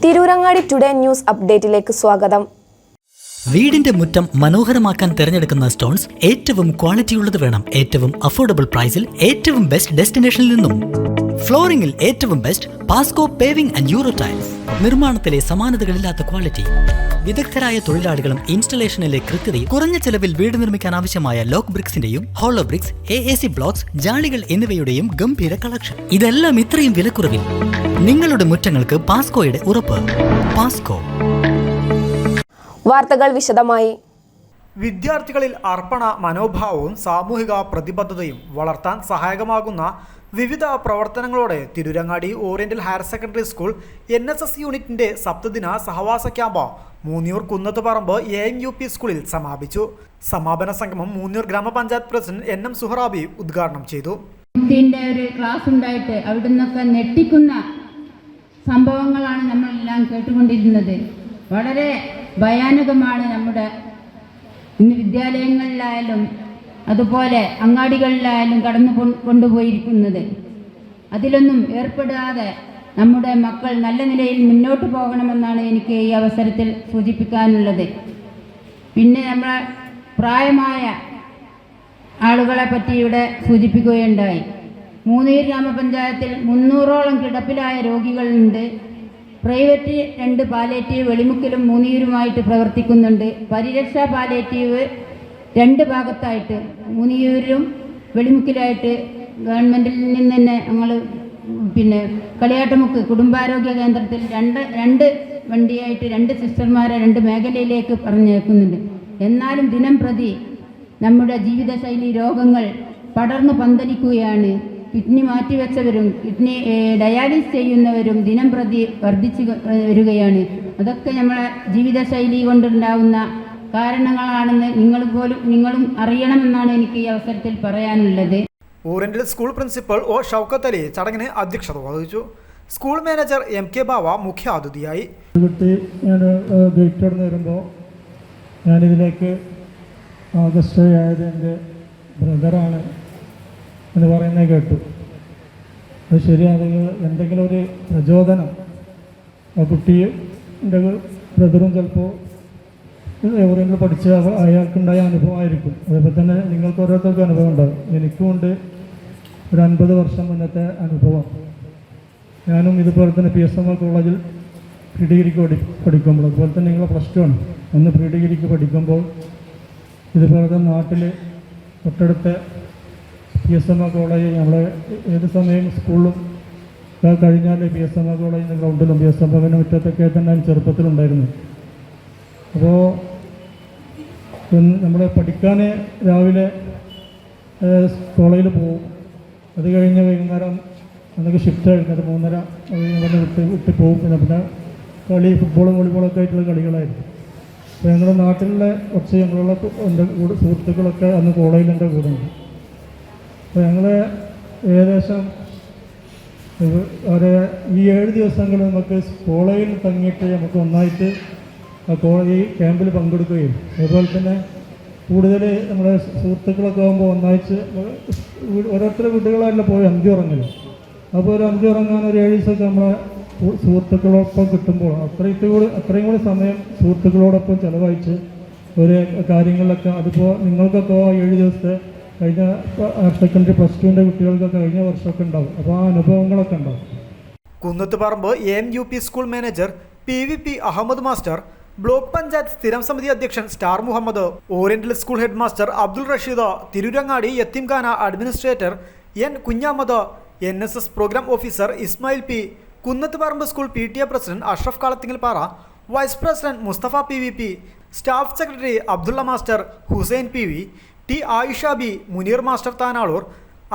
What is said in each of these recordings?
Tirurangadi today news അപ്ഡേറ്റിലേക്ക് സ്വാഗതം. വീടിന്റെ മുറ്റം മനോഹരമാക്കാൻ തിരഞ്ഞെടുക്കുന്ന സ്റ്റോൺസ് ഏറ്റവും ക്വാളിറ്റിയുള്ളത് വേണം. ഏറ്റവും അഫോർഡബിൾ പ്രൈസിൽ ഏറ്റവും ബെസ്റ്റ് ഡെസ്റ്റിനേഷനിൽ നിന്നും. ഫ്ലോറിംഗിൽ ഏറ്റവും best Pasco paving and euro tiles. നിർമ്മാണത്തിലെ സമാനതകളില്ലാത്ത ക്വാളിറ്റി, വിദഗ്ധരായ തൊഴിലാളികളും ഇൻസ്റ്റലേഷനിലെ കൃത്യതയും, കുറഞ്ഞ ചെലവിൽ വീട് നിർമ്മിക്കാൻ ആവശ്യമായ ലോക്ക് ബ്രിക്സിന്റെയും ഹോളോ ബ്രിക്സ്, AAC ബ്ലോക്സ്, ജാളികൾ എന്നിവയുടെയും ഗംഭീര കളക്ഷൻ. ഇതെല്ലാം ഇത്രയും വിലക്കുറവിൽ. നിങ്ങളുടെ മുറ്റങ്ങൾക്ക് പാസ്കോയുടെ ഉറപ്പ്. പാസ്കോ. വാർത്തകൾ വിശദമായി. വിദ്യാർത്ഥികളിൽ അർപ്പണ മനോഭാവവും സാമൂഹിക പ്രതിബദ്ധതയും വളർത്താൻ സഹായകമാകുന്ന വിവിധ പ്രവർത്തനങ്ങളോടെ Tirurangadi oriental higher secondary school NSS യൂണിറ്റിന്റെ സപ്തദിന സഹവാസ ക്യാമ്പ് മൂന്നിയൂർ കുന്നത്തുപറമ്പ് AMUP സ്കൂളിൽ സമാപിച്ചു. സമാപന സംഗമം മൂന്നിയൂർ ഗ്രാമപഞ്ചായത്ത് പ്രസിഡന്റ് NM സുഹറാബി ഉദ്ഘാടനം ചെയ്തു. ഒരു ക്ലാസ് ഉണ്ടായിട്ട് അവിടെ നിന്നൊക്കെ ഞെട്ടിക്കുന്ന സംഭവങ്ങളാണ് നമ്മളെല്ലാം കേട്ടുകൊണ്ടിരുന്നത്. വളരെ ഭയാനകമാണ് നമ്മുടെ ഇന്ന് വിദ്യാലയങ്ങളിലായാലും അതുപോലെ അങ്ങാടികളിലായാലും കടന്നു കൊണ്ടുപോയിരിക്കുന്നത്. അതിലൊന്നും ഏർപ്പെടാതെ നമ്മുടെ മക്കൾ നല്ല നിലയിൽ മുന്നോട്ട് പോകണമെന്നാണ് എനിക്ക് ഈ അവസരത്തിൽ സൂചിപ്പിക്കാനുള്ളത്. പിന്നെ നമ്മളെ പ്രായമായ ആളുകളെ പറ്റി ഇവിടെ സൂചിപ്പിക്കുകയുണ്ടായി. മൂന്നിയൂർ ഗ്രാമപഞ്ചായത്തിൽ 300ഓളം കിടപ്പിലായ രോഗികളുണ്ട്. പ്രൈവറ്റ് 2 പാലിയേറ്റീവ് വെളിമുക്കിലും മൂന്നിയൂരുമായിട്ട് പ്രവർത്തിക്കുന്നുണ്ട്. പരിരക്ഷാ പാലിയേറ്റീവ് 2 ഭാഗത്തായിട്ട് മൂന്നിയൂരും വെളിമുക്കിലായിട്ട് ഗവൺമെൻറ്റിൽ നിന്ന് തന്നെ ഞങ്ങൾ കളിയാട്ടുമുക്ക് കുടുംബാരോഗ്യ കേന്ദ്രത്തിൽ രണ്ട് വണ്ടിയായിട്ട് 2 സിസ്റ്റർമാരെ 2 മേഖലയിലേക്ക് പറഞ്ഞേക്കുന്നുണ്ട്. എന്നാലും ദിനം പ്രതി നമ്മുടെ ജീവിതശൈലി രോഗങ്ങൾ പടർന്നു പന്തലിക്കുകയാണ്. കിഡ്നി മാറ്റിവെച്ചവരും കിഡ്നി ഡയാലിസിസ് ചെയ്യുന്നവരും ദിനം പ്രതി വർദ്ധിച്ചു വരികയാണ്. അതൊക്കെ നമ്മളെ ജീവിതശൈലി കൊണ്ടുണ്ടാകുന്ന കാരണങ്ങളാണെന്ന് നിങ്ങളും അറിയണമെന്നാണ് എനിക്ക് ഈ അവസരത്തിൽ പറയാനുള്ളത്. Oriental school principal O Shoukath Ali ചടങ്ങിന് അധ്യക്ഷത വഹിച്ചു. സ്കൂൾ മാനേജർ MK ബാവ മുഖ്യാതിഥിയായി. ഞാൻ ഗേറ്റ് തുറന്ന് വരുമ്പോൾ ഞാനിതിലേക്ക് ആകർഷകയായത് എൻ്റെ ബ്രദറാണ് എന്ന് പറയുന്നത് കേട്ടു. അത് ശരിയാണ്. എന്തെങ്കിലും ഒരു പ്രചോദനം ആ കുട്ടിയുടെ ബ്രദറും ചിലപ്പോൾ എവിടെയെങ്കിലും പഠിച്ച അയാൾക്കുണ്ടായ അനുഭവമായിരിക്കും. അതേപോലെ തന്നെ നിങ്ങൾക്ക് ഓരോരുത്തർക്കും അനുഭവം ഉണ്ടാകും. എനിക്കും ഉണ്ട് ഒരു 50 വർഷം മുന്നത്തെ അനുഭവം. ഞാനും ഇതുപോലെ തന്നെ PSMO കോളേജിൽ പ്രീ ഡിഗ്രിക്ക് പഠിക്കുമ്പോൾ, അതുപോലെ തന്നെ നിങ്ങൾ +2 ആണ്, ഒന്ന് പ്രീ ഡിഗ്രിക്ക് പഠിക്കുമ്പോൾ ഇതുപോലെ തന്നെ നാട്ടിൽ തൊട്ടടുത്ത PSMO കോളേജ് നമ്മൾ ഏത് സമയം സ്കൂളിലും കഴിഞ്ഞാൽ PSMO കോളേജിൻ്റെ ഗ്രൗണ്ടിലും PSMO മുറ്റത്തൊക്കെ തന്നെ ചെറുപ്പത്തിലുണ്ടായിരുന്നു. അപ്പോൾ നമ്മൾ പഠിക്കാൻ രാവിലെ കോളേജിൽ പോകും. അത് കഴിഞ്ഞ് വൈകുന്നേരം അന്നൊക്കെ ഷിഫ്റ്റായിരുന്നു. അത് 3:30 വിട്ട് പോകും. പിന്നെ കളി ഫുട്ബോളും വോളിബോളൊക്കെ ആയിട്ടുള്ള കളികളായിരുന്നു. അപ്പോൾ ഞങ്ങളുടെ നാട്ടിലുള്ള കുറച്ച് ഞങ്ങളുള്ള എൻ്റെ സുഹൃത്തുക്കളൊക്കെ അന്ന് കോളേജിൽ എൻ്റെ കൂടെ ഉണ്ട്. അപ്പോൾ ഞങ്ങൾ ഏകദേശം ഈ 7 ദിവസങ്ങൾ നമുക്ക് കോളേജിൽ തങ്ങിയിട്ട് നമുക്ക് ഒന്നായിട്ട് ഈ ക്യാമ്പിൽ പങ്കെടുക്കുകയും അതുപോലെ തന്നെ കൂടുതൽ നമ്മുടെ സുഹൃത്തുക്കളൊക്കെ ആകുമ്പോൾ ഒന്നായിട്ട് ഓരോരുത്തരുടെ വീടുകളെല്ലാം പോയി അന്തി ഉറങ്ങൽ. അപ്പോൾ ഒരു അന്തി ഉറങ്ങാൻ ഒരു 7 ദിവസമൊക്കെ നമ്മളെ സുഹൃത്തുക്കളോടൊപ്പം കിട്ടുമ്പോൾ അത്രയും കൂടി സമയം സുഹൃത്തുക്കളോടൊപ്പം ചിലവഴിച്ച് ഒരു കാര്യങ്ങളിലൊക്കെ അതിപ്പോൾ നിങ്ങൾക്കൊക്കെ 7 ദിവസത്തെ കഴിഞ്ഞ ഹയർ സെക്കൻഡറി +2 കുട്ടികൾക്കൊക്കെ കഴിഞ്ഞ വർഷമൊക്കെ ഉണ്ടാവും. അപ്പോൾ ആ അനുഭവങ്ങളൊക്കെ ഉണ്ടാവും. Kunnathuparamba AMUP school manager PVP Ahammed master, block panchayat സ്ഥിരം സമിതി അധ്യക്ഷൻ star Muhammad, oriental school headmaster Abdul Rasheed, Tirurangadi Yatheemkhana administrator N Kunhamad, NSS programme officer Ismail P, Kunnathuparamba school PTA president Ashraf Kalathingalpara, vice president Musthafa PVP, staff secretary Abdulla master, Hussain PV, T Ayisha B, Muneer master Thanalur,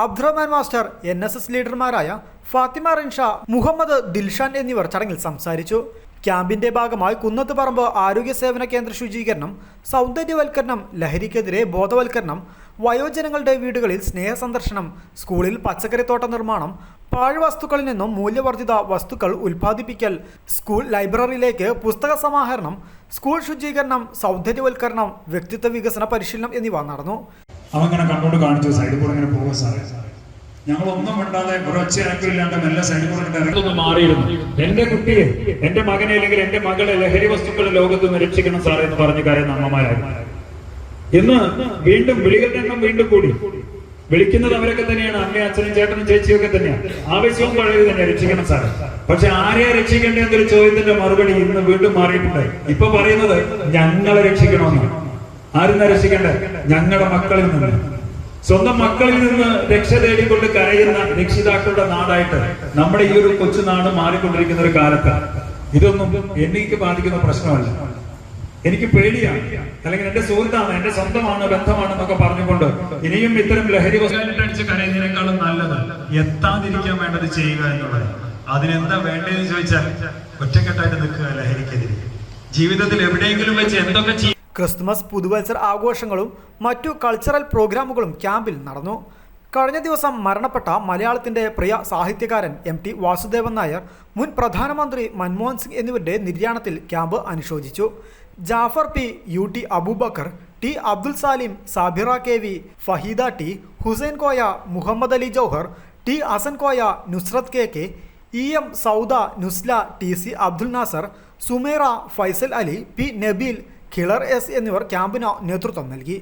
Abdurahman master, NSS ലീഡർമാരായ ഫാത്തിമ റിൻഷ, മുഹമ്മദ് ദിൽഷാൻ എന്നിവർ ചടങ്ങിൽ സംസാരിച്ചു. ക്യാമ്പിന്റെ ഭാഗമായി കുന്നത്തുപറമ്പ് ആരോഗ്യ സേവന കേന്ദ്ര ശുചീകരണം, സൗന്ദര്യവൽക്കരണം, ലഹരിക്കെതിരെ ബോധവൽക്കരണം, വയോജനങ്ങളുടെ വീടുകളിൽ സ്നേഹ സന്ദർശനം, സ്കൂളിൽ പച്ചക്കറിത്തോട്ട നിർമ്മാണം, പാഴ്വസ്തുക്കളിൽ നിന്നും മൂല്യവർദ്ധിത വസ്തുക്കൾ ഉൽപ്പാദിപ്പിക്കൽ, സ്കൂൾ ലൈബ്രറിയിലേക്ക് പുസ്തക സമാഹരണം, സ്കൂൾ ശുചീകരണം, സൗന്ദര്യവൽക്കരണം, വ്യക്തിത്വ വികസന പരിശീലനം എന്നിവ നടന്നു. അവങ്ങനെ കണ്ടോണ്ട് കാണിച്ചു സൈഡിൽ കൂടെ ഇങ്ങനെ പോകുക സാറേ ഞങ്ങളൊന്നും മിണ്ടാതെ ഒരൊച്ചയാക്കില്ലാണ്ട് മെല്ലെ സൈഡിൽ കൊടുത്തിട്ട് മാറിയിരുന്നു. എന്റെ കുട്ടിയെ, എന്റെ മകനെ അല്ലെങ്കിൽ എന്റെ മകളെ ലഹരി വസ്തുക്കളുടെ ലോകത്ത് നിന്ന് രക്ഷിക്കണം സാറേ എന്ന് പറഞ്ഞു കരയുന്ന അമ്മമാരായി. ഇന്ന് വീണ്ടും വിളികളുടെ എണ്ണം വീണ്ടും കൂടി. വിളിക്കുന്നത് അവരൊക്കെ തന്നെയാണ്, അമ്മയും അച്ഛനും ചേട്ടനും ചേച്ചിയും ഒക്കെ തന്നെയാണ്. ആവശ്യവും പഴയത് തന്നെ, രക്ഷിക്കണം സാറേ. പക്ഷെ ആരെയാ രക്ഷിക്കേണ്ടത് എന്നൊരു ചോദ്യത്തിന്റെ മറുപടി ഇന്ന് വീണ്ടും മാറിയിട്ടുണ്ടായി. ഇപ്പൊ പറയുന്നത് ഞങ്ങളെ രക്ഷിക്കണമെന്നാണ്. ആരെന്നാ രക്ഷിക്കേണ്ടത്? ഞങ്ങളുടെ മക്കളിൽ നിന്ന്, സ്വന്തം മക്കളിൽ നിന്ന് രക്ഷ തേടിക്കൊണ്ട് കരയുന്ന രക്ഷിതാക്കളുടെ നാടായിട്ട് നമ്മുടെ ഈ ഒരു കൊച്ചുനാട് മാറിക്കൊണ്ടിരിക്കുന്ന ഒരു കാലത്ത് ഇതൊന്നും എനിക്ക് ബാധിക്കുന്ന പ്രശ്നമല്ല. എനിക്ക് പേടിയാണ്, അല്ലെങ്കിൽ എന്റെ സുഹൃത്താണ്, എന്റെ സ്വന്തമാണ്, ബന്ധമാണെന്നൊക്കെ പറഞ്ഞുകൊണ്ട് ഇനിയും ഇത്തരം ലഹരി വസ്തുക്കളടിച്ച് കരയുന്നതിനേക്കാളും നല്ലത് എത്താതിരിക്കാൻ വേണ്ടത് ചെയ്യുക എന്നുള്ളത്. അതിനെന്താ വേണ്ടതെന്ന് ചോദിച്ചാൽ ഒറ്റക്കെട്ടായിട്ട് നിൽക്കുക ലഹരിക്കെതിരെ. ജീവിതത്തിൽ എവിടെയെങ്കിലും വെച്ച് എന്തൊക്കെ ചെയ്യും. ക്രിസ്തുമസ്, പുതുവത്സര ആഘോഷങ്ങളും മറ്റു കൾച്ചറൽ പ്രോഗ്രാമുകളും ക്യാമ്പിൽ നടന്നു. കഴിഞ്ഞ ദിവസം മരണപ്പെട്ട മലയാളത്തിൻ്റെ പ്രിയ സാഹിത്യകാരൻ MT വാസുദേവൻ നായർ, മുൻ പ്രധാനമന്ത്രി മൻമോഹൻ സിംഗ് എന്നിവരുടെ നിര്യാണത്തിൽ ക്യാമ്പ് അനുശോചിച്ചു. Jafar P, UT Abubakar, T Abdul Salim, Sabira KV, Faheeda T, Hussain Koya, Muhammad Ali Jauhar, T Hasan Koya, Nusrat KK, EM Sauda, നുസ്ല, TC Abdul Nasar, സുമേറ, Faisal Ali, P Nabeel, Khilar S എന്നിവർ ക്യാമ്പിന് നേതൃത്വം നൽകി.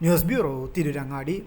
News bureau, Tirurangadi.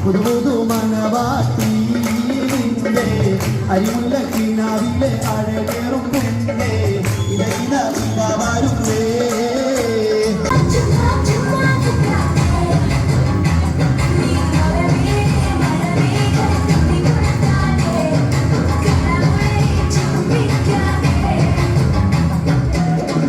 പുതുമനവാട്ടി അരിമുല്ല കിനാവിലെ അഴകേ